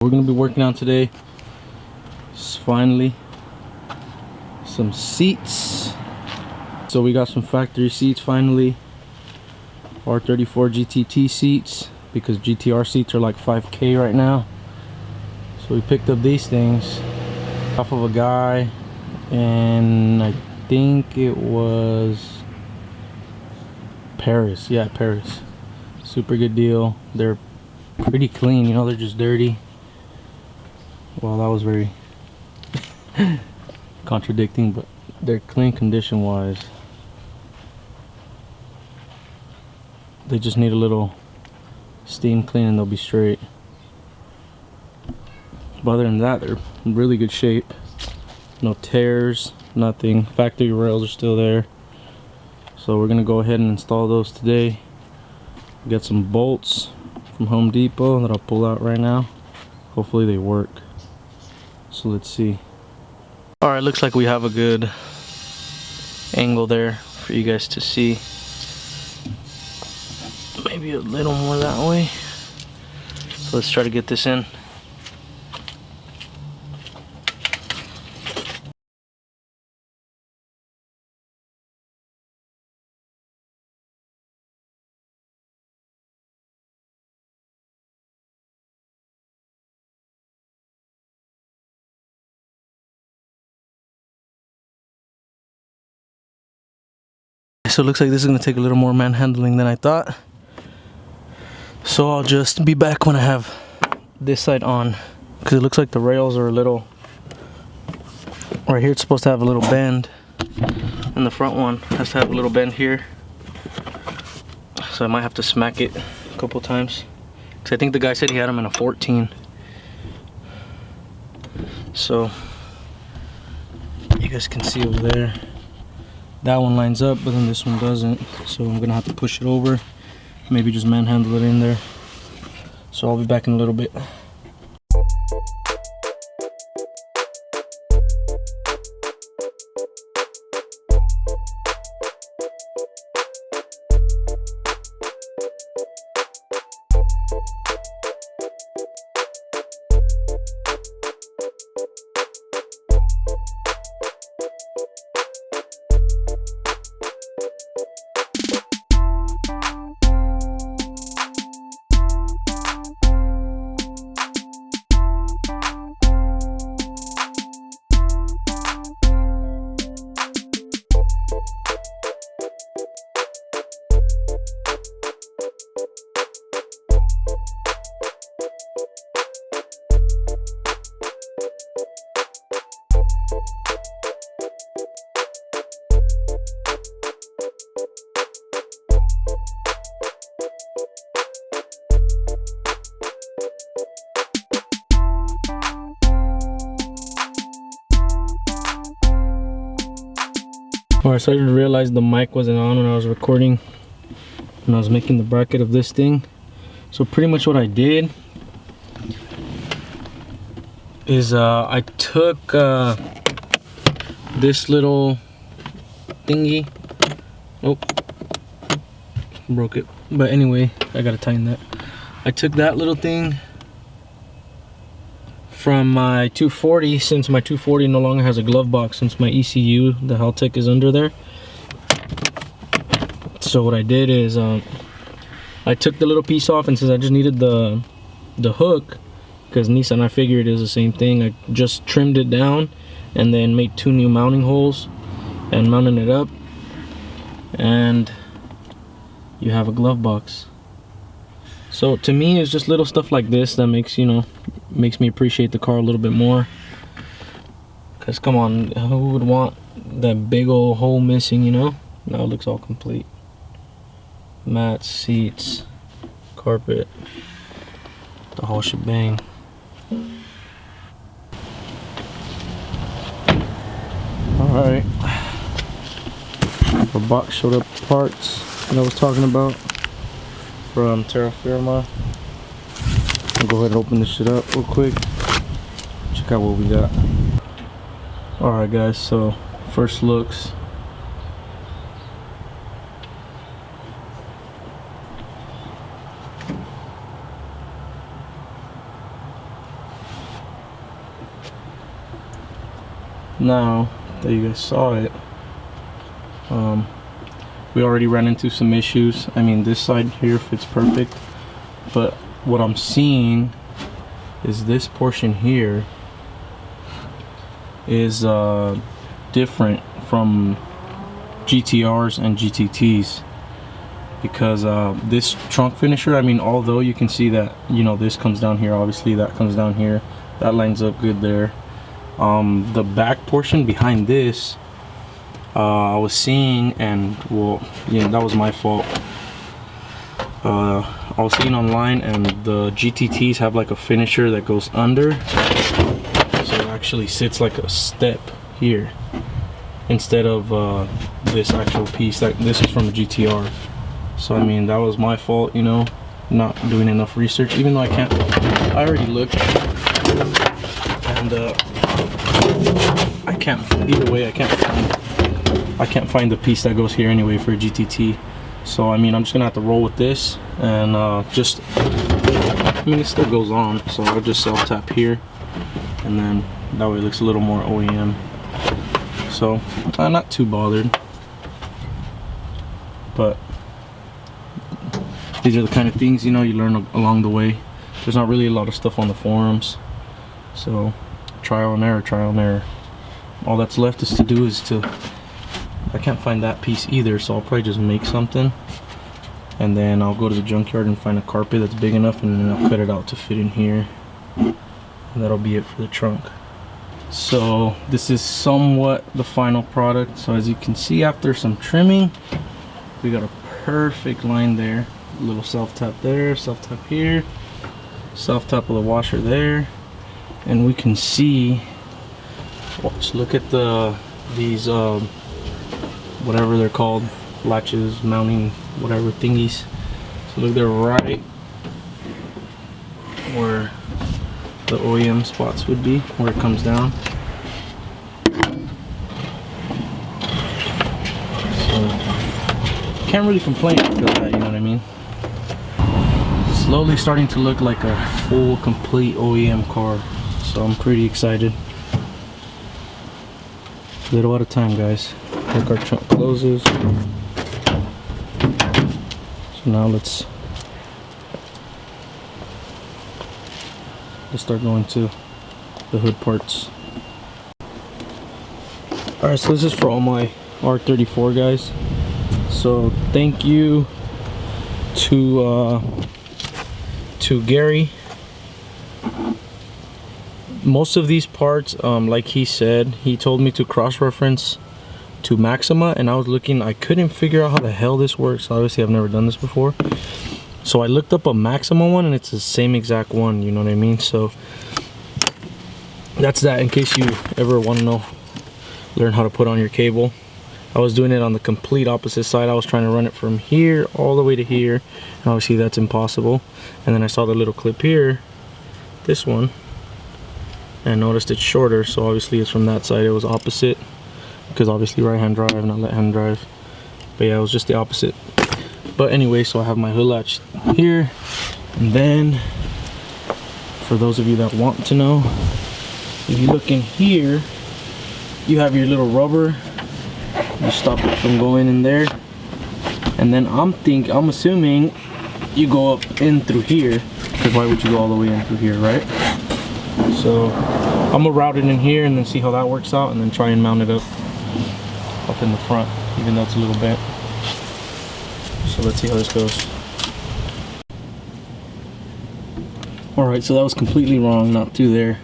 We're gonna be working on today finally some seats. So we got some factory seats finally, R34 GTT seats, because GTR seats are like 5K right now. So we picked up these things off of a guy, and I think it was Paris. Yeah, Paris. Super good deal. They're pretty clean, you know, they're just dirty. Well, that was very contradicting, but they're clean condition wise. They just need a little steam clean and they'll be straight. But other than that, they're in really good shape. No tears, nothing. Factory rails are still there. So we're gonna go ahead and install those today. Get some bolts from Home Depot that I'll pull out right now. Hopefully they work. So let's see. Alright, looks like we have a good angle there for you guys to see. Maybe a little more that way. So let's try to get this in. So it looks like this is going to take a little more manhandling than I thought. So I'll just be back when I have this side on, because it looks like the rails are a little, right here it's supposed to have a little bend, and the front one has to have a little bend here. So I might have to smack it a couple times, because I think the guy said he had them in a 14. So you guys can see over there, that one lines up, but then this one doesn't. So I'm gonna have to push it over, maybe just manhandle it in there. So I'll be back in a little bit. Alright, so I didn't realize the mic wasn't on when I was recording, when I was making the bracket of this thing. So pretty much what I did is I took this little thingy. Nope, broke it. But anyway, I gotta tighten that. I took that little thing from my 240, since my 240 no longer has a glove box, since my ECU, the Haltech, is under there. So what I did is I took the little piece off, and since I just needed the hook, because Nissan, I figured it is the same thing, I just trimmed it down and then made 2 new mounting holes and mounted it up, and you have a glove box. So to me, it's just little stuff like this that makes, you know, makes me appreciate the car a little bit more. Because come on, who would want that big old hole missing, you know? Now it looks all complete. Mats, seats, carpet, the whole shebang. Alright, the box showed up parts that I was talking about from Terra Firma. I'll go ahead and open this shit up real quick. Check out what we got. Alright guys, so first looks. now that you guys saw it, we already ran into some issues. I mean, this side here fits perfect, but what I'm seeing is this portion here is different from GTRs and GTTs, because this trunk finisher, I mean, although you can see that, you know, this comes down here, obviously that comes down here, that lines up good there. The back portion behind this, I was seeing, and well, yeah, that was my fault. I was seeing online, and the GTTs have like a finisher that goes under, so it actually sits like a step here instead of this actual piece. That this is from a GTR. So I mean, that was my fault, you know, not doing enough research. Even though I already looked, and I can't. Either way, I can't find the piece that goes here anyway for a GTT. So I mean, I'm just gonna have to roll with this, and I mean, it still goes on, so I'll just self tap here, and then that way it looks a little more OEM. So I'm not too bothered, but these are the kind of things, you know, you learn along the way. There's not really a lot of stuff on the forums, so trial and error, trial and error. All that's left is to do is to, I can't find that piece either, so I'll probably just make something, and then I'll go to the junkyard and find a carpet that's big enough, and then I'll cut it out to fit in here, and that'll be it for the trunk. So this is somewhat the final product. So as you can see, after some trimming, we got a perfect line there. A little self tap there, self tap here, self tap of the washer there, and we can see, watch, look at these whatever they're called, latches, mounting, whatever thingies. So look, they're right where the OEM spots would be, where it comes down. So can't really complain after that, you know what I mean? Slowly starting to look like a full, complete OEM car, so I'm pretty excited. A little at a time, guys. Look, our trunk closes. So now let's start going to the hood parts. Alright, so this is for all my R34 guys. So thank you to Gary. Most of these parts, like he said, he told me to cross-reference to Maxima, and I was looking, I couldn't figure out how the hell this works. Obviously I've never done this before, so I looked up a Maxima one, and it's the same exact one, you know what I mean? So that's that, in case you ever want to know, learn how to put on your cable. I was doing it on the complete opposite side. I was trying to run it from here all the way to here, and obviously that's impossible. And then I saw the little clip here, this one, and I noticed it's shorter, so obviously it's from that side. It was opposite, because obviously right hand drive, not left hand drive. But yeah, it was just the opposite. But anyway, so I have my hood latch here, and then for those of you that want to know, if you look in here, you have your little rubber. You stop it from going in there, and then I'm assuming you go up in through here, because why would you go all the way in through here, right? So I'm gonna route it in here and then see how that works out, and then try and mount it up in the front, even though it's a little bent. So let's see how this goes. Alright, so that was completely wrong, not through there.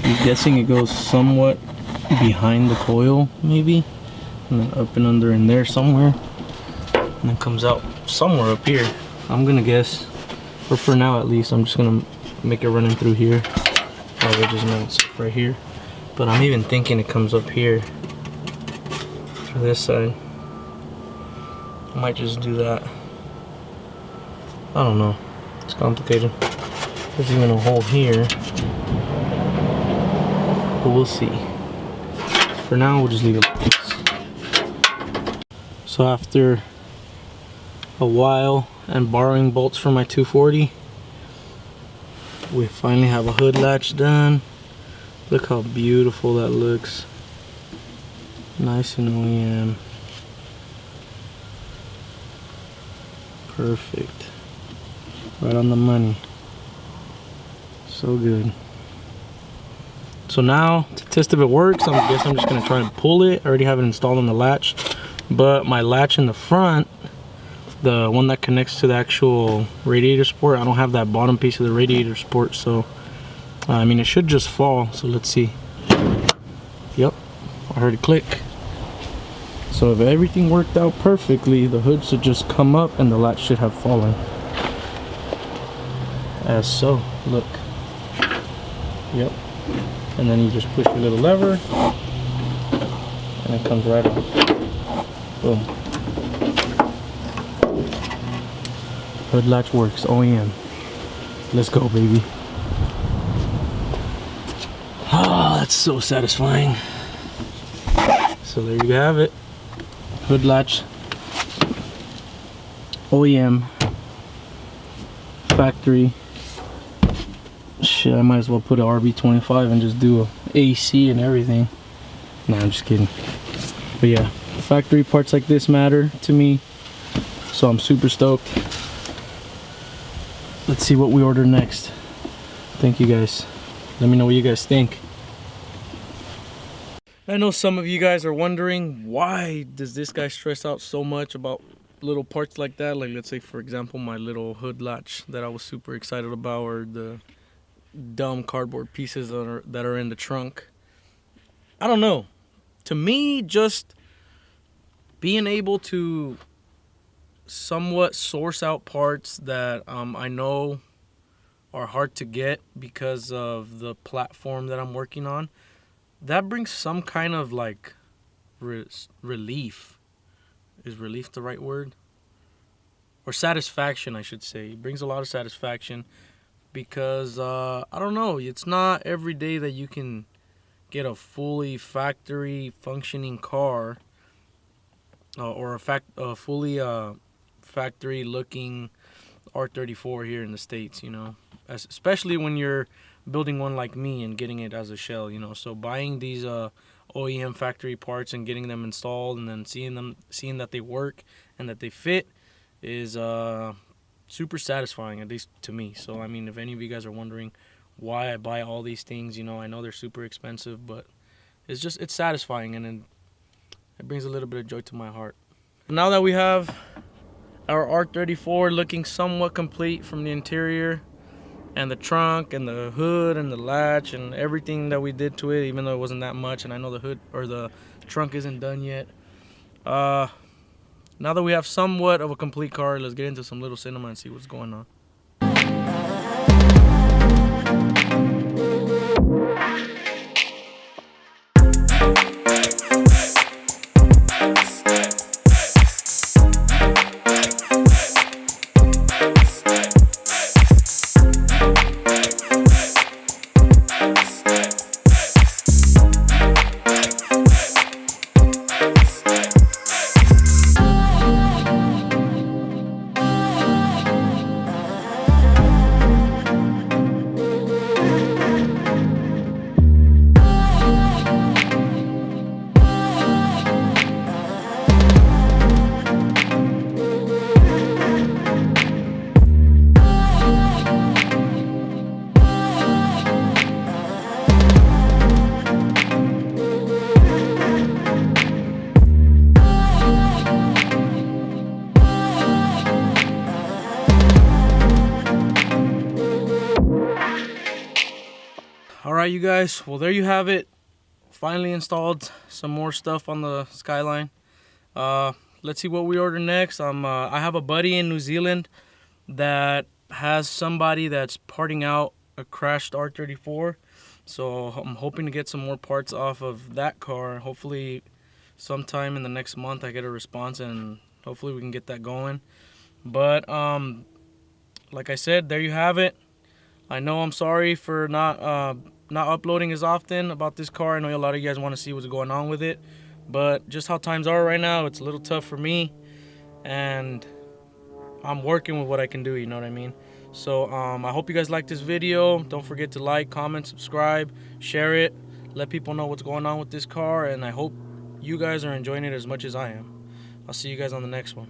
I'm guessing it goes somewhat behind the coil, maybe, and then up and under in there somewhere, and then comes out somewhere up here. I'm gonna guess, or for now at least, I'm just gonna make it run in through here. Probably just mounts right here, but I'm even thinking it comes up here for this side. I might just do that. I don't know, it's complicated. There's even a hole here, but we'll see. For now, we'll just leave it like this. So after a while and borrowing bolts from my 240, we finally have a hood latch done. Look how beautiful that looks. Nice and OEM. Perfect. Right on the money. So good. So now, to test if it works, I guess I'm just gonna try and pull it. I already have it installed on the latch, but my latch in the front, the one that connects to the actual radiator support, I don't have that bottom piece of the radiator support, so I mean, it should just fall. So let's see. Yep, I heard it click. So if everything worked out perfectly, the hood should just come up and the latch should have fallen. As so, look. Yep. And then you just push your little lever and it comes right off. Boom. Hood latch works, OEM. Let's go, baby. Oh, that's so satisfying. So there you have it. Hood latch, OEM, factory. Shit, I might as well put an RB25 and just do a AC and everything. Nah, I'm just kidding. But yeah, factory parts like this matter to me, so I'm super stoked. Let's see what we order next. Thank you guys. Let me know what you guys think. I know some of you guys are wondering, why does this guy stress out so much about little parts like that? Like, let's say for example, my little hood latch that I was super excited about, or the dumb cardboard pieces that are in the trunk. I don't know. To me, just being able to somewhat source out parts that I know are hard to get because of the platform that I'm working on, that brings some kind of like relief. Is relief the right word? Or satisfaction, I should say. It brings a lot of satisfaction because I don't know, it's not every day that you can get a fully factory functioning car or a fully factory looking R34 here in the States, you know, especially when you're building one like me and getting it as a shell, you know. So buying these OEM factory parts and getting them installed and then seeing that they work and that they fit is super satisfying, at least to me. So I mean, if any of you guys are wondering why I buy all these things, you know, I know they're super expensive, but it's satisfying, and it brings a little bit of joy to my heart. Now that we have our R34 looking somewhat complete from the interior and the trunk and the hood and the latch and everything that we did to it, even though it wasn't that much, and I know the hood or the trunk isn't done yet. Now that we have somewhat of a complete car, let's get into some little cinema and see what's going on. Alright, you guys, well, there you have it. Finally installed some more stuff on the Skyline. Let's see what we order next. I have a buddy in New Zealand that has somebody that's parting out a crashed R34, so I'm hoping to get some more parts off of that car. Hopefully sometime in the next month I get a response, and hopefully we can get that going. But like I said, there you have it. I know I'm sorry for not uploading as often about this car. I know a lot of you guys want to see what's going on with it, but just how times are right now, it's a little tough for me, and I'm working with what I can do, you know what I mean? So I hope you guys like this video. Don't forget to like, comment, subscribe, share it, let people know what's going on with this car, and I hope you guys are enjoying it as much as I am. I'll see you guys on the next one.